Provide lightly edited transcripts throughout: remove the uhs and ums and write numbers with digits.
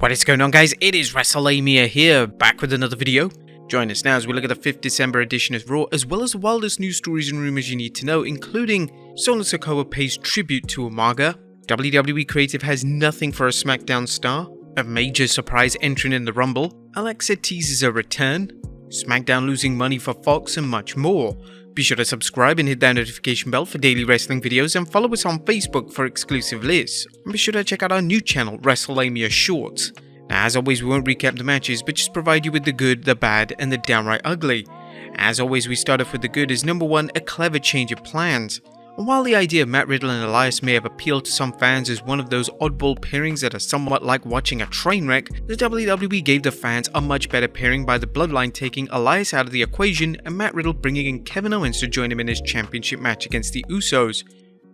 What is going on, guys? It is Wrestlelamia here, back with another video. Join us now as we look at the 5th December edition of Raw, as well as the wildest news stories and rumors you need to know, including Solo Sikoa pays tribute to Umaga, WWE Creative has nothing for a SmackDown star, a major surprise entrant in the Rumble, Alexa teases a return, SmackDown losing money for Fox, and much more. Be sure to subscribe and hit that notification bell for daily wrestling videos, and follow us on Facebook for exclusive lists. And be sure to check out our new channel, Wrestlelamia Shorts. Now, as always, we won't recap the matches, but just provide you with the good, the bad, and the downright ugly. As always, we start off with the good as number 1, a clever change of plans. And while the idea of Matt Riddle and Elias may have appealed to some fans as one of those oddball pairings that are somewhat like watching a train wreck, the WWE gave the fans a much better pairing by the Bloodline taking Elias out of the equation and Matt Riddle bringing in Kevin Owens to join him in his championship match against the Usos.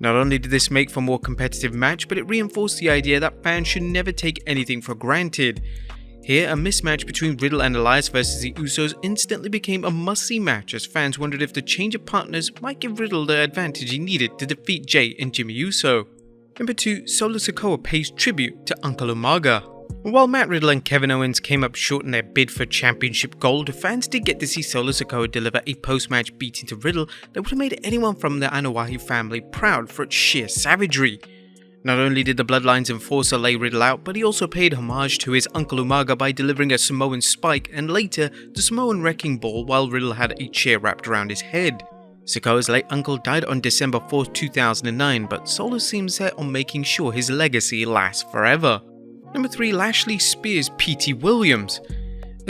Not only did this make for a more competitive match, but it reinforced the idea that fans should never take anything for granted. Here, a mismatch between Riddle and Elias versus the Usos instantly became a must-see match as fans wondered if the change of partners might give Riddle the advantage he needed to defeat Jay and Jimmy Uso. Number 2, Solo Sikoa pays tribute to Uncle Umaga. While Matt Riddle and Kevin Owens came up short in their bid for championship gold, fans did get to see Solo Sikoa deliver a post-match beating to Riddle that would have made anyone from the Anoa'i family proud for its sheer savagery. Not only did the Bloodline's enforcer lay Riddle out, but he also paid homage to his Uncle Umaga by delivering a Samoan spike and later the Samoan wrecking ball while Riddle had a chair wrapped around his head. Sikoa's late uncle died on December 4, 2009, but Solo seems set on making sure his legacy lasts forever. Number 3, Lashley spears P.T. Williams.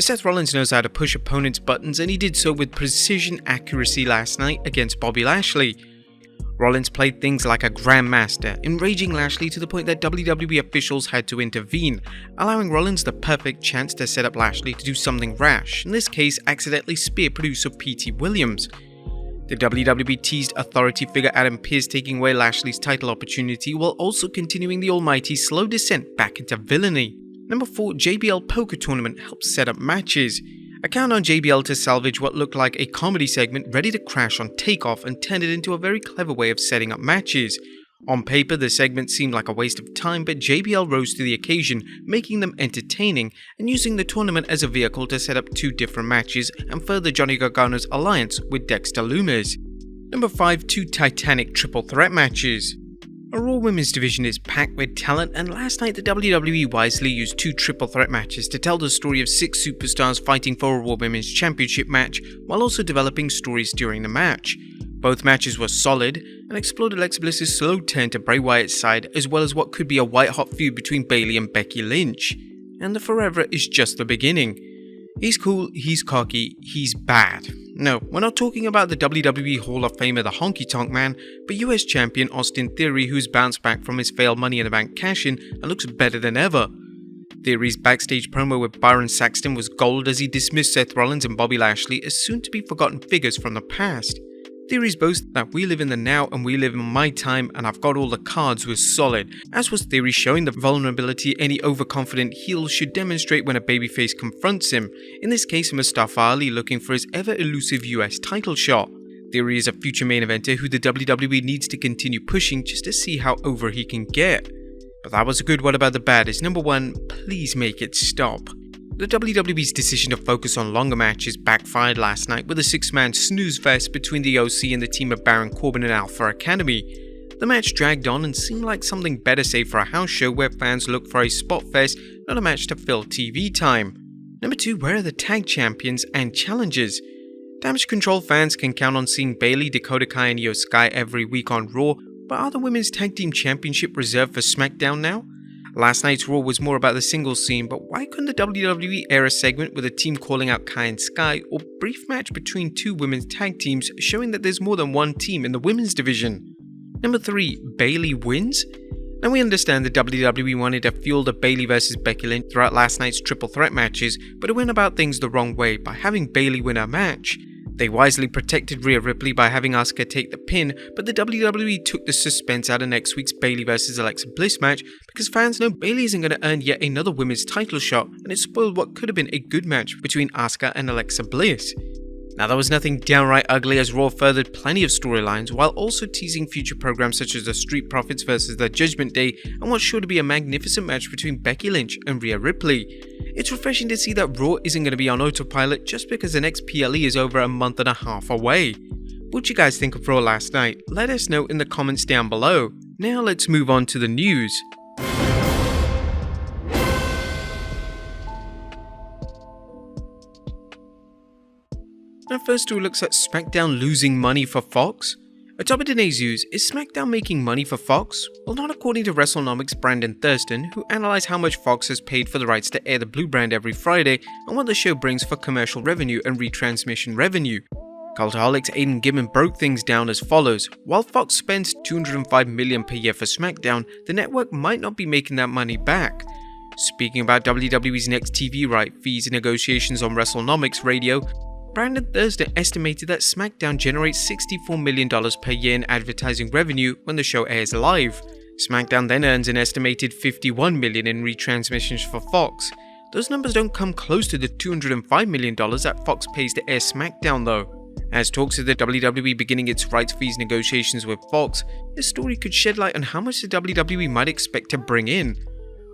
Seth Rollins knows how to push opponents' buttons, and he did so with precision accuracy last night against Bobby Lashley. Rollins played things like a grandmaster, enraging Lashley to the point that WWE officials had to intervene, allowing Rollins the perfect chance to set up Lashley to do something rash, in this case accidentally spear producer P.T. Williams. The WWE teased authority figure Adam Pearce taking away Lashley's title opportunity while also continuing the almighty slow descent back into villainy. Number 4, JBL Poker Tournament helps set up matches. I count on JBL to salvage what looked like a comedy segment ready to crash on takeoff and turn it into a very clever way of setting up matches. On paper, the segment seemed like a waste of time, but JBL rose to the occasion, making them entertaining and using the tournament as a vehicle to set up 2 different matches and further Johnny Gargano's alliance with Dexter Lumis. Number 5, 2 titanic triple threat matches. A Raw Women's division is packed with talent, and last night the WWE wisely used 2 triple threat matches to tell the story of 6 superstars fighting for a Raw Women's Championship match, while also developing stories during the match. Both matches were solid, and explored Alexa Bliss's slow turn to Bray Wyatt's side, as well as what could be a white-hot feud between Bayley and Becky Lynch. And the forever is just the beginning. He's cool, he's cocky, he's bad. No, we're not talking about the WWE Hall of Famer the Honky Tonk Man, but US Champion Austin Theory, who's bounced back from his failed Money in the Bank cash-in and looks better than ever. Theory's backstage promo with Byron Saxton was gold as he dismissed Seth Rollins and Bobby Lashley as soon-to-be-forgotten figures from the past. Theory's boast that we live in the now and we live in my time and I've got all the cards was solid, as was Theory showing the vulnerability any overconfident heel should demonstrate when a babyface confronts him, in this case Mustafa Ali looking for his ever-elusive US title shot. Theory is a future main eventer who the WWE needs to continue pushing just to see how over he can get. But that was a good. What about the bad? Is number 1, please make it stop. The WWE's decision to focus on longer matches backfired last night with a 6-man snooze fest between the OC and the team of Baron Corbin and Alpha Academy. The match dragged on and seemed like something better saved for a house show where fans look for a spot fest, not a match to fill TV time. Number 2, where are the tag champions and challengers? Damage Control fans can count on seeing Bayley, Dakota Kai and Io Sky every week on Raw, but are the Women's Tag Team Championship reserved for SmackDown now? Last night's Raw was more about the singles scene, but why couldn't the WWE air a segment with a team calling out Kai and Sky, or brief match between 2 women's tag teams showing that there's more than one team in the women's division? Number 3, Bayley wins? Now we understand the WWE wanted to fuel the Bayley vs Becky Lynch throughout last night's triple threat matches, but it went about things the wrong way by having Bayley win her match. They wisely protected Rhea Ripley by having Asuka take the pin, but the WWE took the suspense out of next week's Bayley vs Alexa Bliss match because fans know Bayley isn't going to earn yet another women's title shot, and it spoiled what could have been a good match between Asuka and Alexa Bliss. Now, there was nothing downright ugly as Raw furthered plenty of storylines while also teasing future programs such as the Street Profits versus the Judgment Day and what's sure to be a magnificent match between Becky Lynch and Rhea Ripley. It's refreshing to see that Raw isn't going to be on autopilot just because the next PLE is over a month and a half away. What do you guys think of Raw last night? Let us know in the comments down below. Now let's move on to the news. Our first story looks at SmackDown losing money for Fox. Atop of today's news, is SmackDown making money for Fox? Well, not according to Wrestlenomics' Brandon Thurston, who analysed how much Fox has paid for the rights to air the Blue brand every Friday and what the show brings for commercial revenue and retransmission revenue. Cultaholic's Aidan Gibbon broke things down as follows. While Fox spends $205 million per year for SmackDown, the network might not be making that money back. Speaking about WWE's next TV right fees and negotiations on Wrestlenomics Radio, Brandon Thurston estimated that SmackDown generates $64 million per year in advertising revenue when the show airs live. SmackDown then earns an estimated $51 million in retransmissions for Fox. Those numbers don't come close to the $205 million that Fox pays to air SmackDown though. As talks of the WWE beginning its rights fees negotiations with Fox, this story could shed light on how much the WWE might expect to bring in.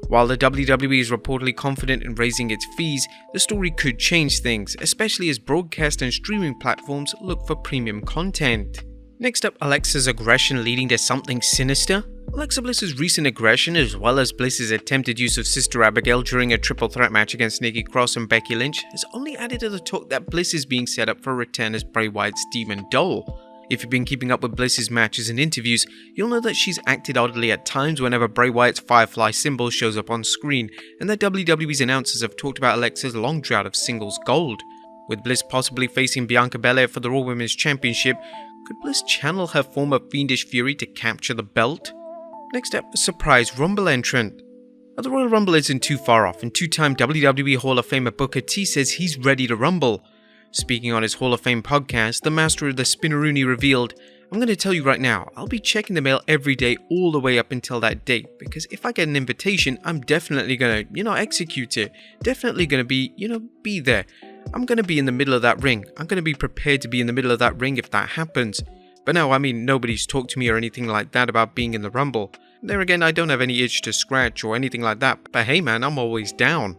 While the WWE is reportedly confident in raising its fees, the story could change things, especially as broadcast and streaming platforms look for premium content. Next up, Alexa's aggression leading to something sinister? Alexa Bliss's recent aggression, as well as Bliss's attempted use of Sister Abigail during a triple threat match against Nikki Cross and Becky Lynch, has only added to the talk that Bliss is being set up for a return as Bray Wyatt's demon doll. If you've been keeping up with Bliss's matches and interviews, you'll know that she's acted oddly at times whenever Bray Wyatt's Firefly symbol shows up on screen, and that WWE's announcers have talked about Alexa's long drought of singles gold. With Bliss possibly facing Bianca Belair for the Raw Women's Championship, could Bliss channel her former fiendish fury to capture the belt? Next up, a surprise Rumble entrant. The Royal Rumble isn't too far off, and two-time WWE Hall of Famer Booker T says he's ready to rumble. Speaking on his Hall of Fame podcast, the master of the Spinneroonie revealed, "I'm going to tell you right now, I'll be checking the mail every day all the way up until that date, because if I get an invitation, I'm definitely going to, execute it. Definitely going to be, be there. I'm going to be in the middle of that ring. I'm going to be prepared to be in the middle of that ring if that happens." But no, nobody's talked to me or anything like that about being in the Rumble. There again, I don't have any itch to scratch or anything like that, but hey man, I'm always down.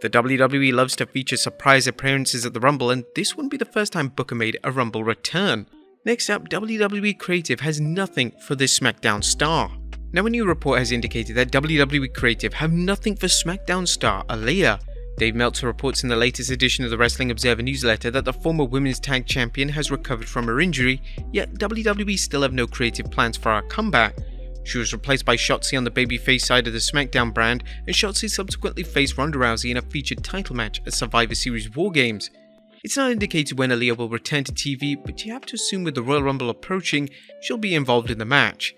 The WWE loves to feature surprise appearances at the Rumble, and this wouldn't be the first time Booker made a Rumble return. Next up, WWE Creative has nothing for this SmackDown star. Now, a new report has indicated that WWE Creative have nothing for SmackDown star Aaliyah. Dave Meltzer reports in the latest edition of the Wrestling Observer newsletter that the former Women's Tag Champion has recovered from her injury, yet WWE still have no creative plans for her comeback. She was replaced by Shotzi on the babyface side of the SmackDown brand, and Shotzi subsequently faced Ronda Rousey in a featured title match at Survivor Series War Games. It's not indicated when Aaliyah will return to TV, but you have to assume with the Royal Rumble approaching, she'll be involved in the match.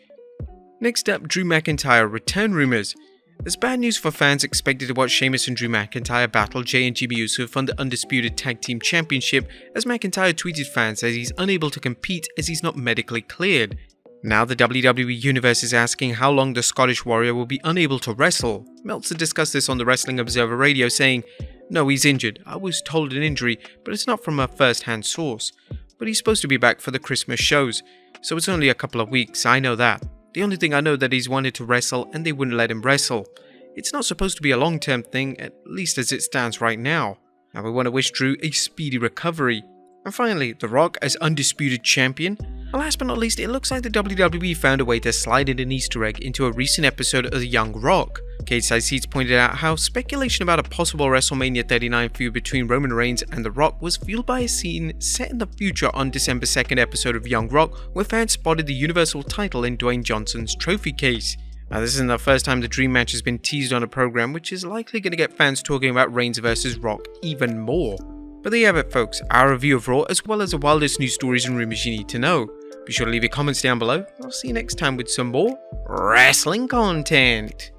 Next up, Drew McIntyre return rumors. There's bad news for fans expected to watch Sheamus and Drew McIntyre battle Jey and Jimmy Uso for the Undisputed Tag Team Championship, as McIntyre tweeted fans that he's unable to compete as he's not medically cleared. Now the WWE Universe is asking how long the Scottish Warrior will be unable to wrestle. Meltzer discussed this on the Wrestling Observer Radio, saying, "No, he's injured. I was told an injury, but it's not from a first-hand source. But he's supposed to be back for the Christmas shows, so it's only a couple of weeks, I know that. The only thing I know that he's wanted to wrestle and they wouldn't let him wrestle. It's not supposed to be a long-term thing, at least as it stands right now. Now we want to wish Drew a speedy recovery." And finally, The Rock as Undisputed Champion. And last but not least, it looks like the WWE found a way to slide in an Easter egg into a recent episode of The Young Rock. Cage-Side Seats pointed out how speculation about a possible WrestleMania 39 feud between Roman Reigns and The Rock was fueled by a scene set in the future on December 2nd episode of Young Rock, where fans spotted the Universal title in Dwayne Johnson's trophy case. Now, this isn't the first time the Dream Match has been teased on a program, which is likely going to get fans talking about Reigns vs. Rock even more. But there you have it, folks, our review of Raw, as well as the wildest news stories and rumors you need to know. Be sure to leave your comments down below. I'll see you next time with some more wrestling content.